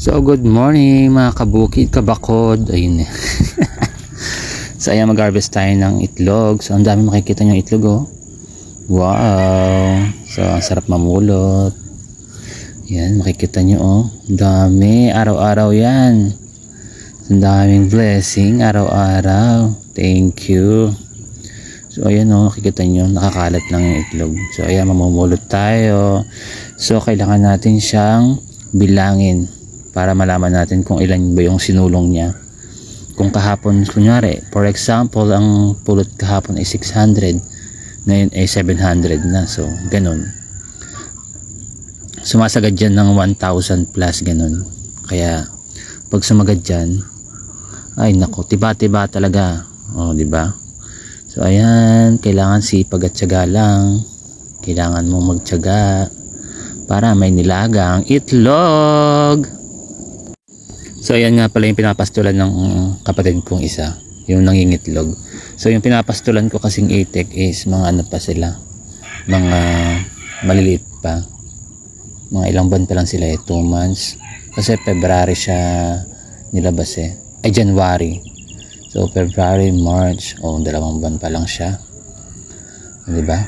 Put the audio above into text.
So good morning mga kabukid, kabakod. Ayun eh. So ayan, mag-harvest tayo ng itlog. So ang dami makikita nyo itlog, oh. Wow. So ang sarap mamulot. Yan, makikita nyo, oh. Ang dami, araw-araw yan. Ang daming blessing araw-araw. Thank you. So ayan, oh, makikita nyo, nakakalat lang yung itlog. So ayan, mamumulot tayo. So kailangan natin siyang bilangin para malaman natin kung ilan ba yung sinulong niya. Kung kahapon, kunyari, for example, ang pulot kahapon ay 600, ngayon ay 700 na. So ganun, sumasagad dyan ng 1,000 plus, ganun. Kaya pag sumagad dyan, ay nako, tiba-tiba talaga. O, diba? So ayan, kailangan sipag at tiyaga lang. Kailangan mong magtiyaga para may nilagang itlog. So ayan nga pala yung pinapastulan ng kapatid kong isa, yung nangingitlog. So yung pinapastulan ko kasing itik is mga ano pa sila, mga maliliit pa, mga ilang buwan pa lang sila, 2 months. Kasi February siya nilabas eh, ay January. So February, March, 2 buwan pa lang siya, diba?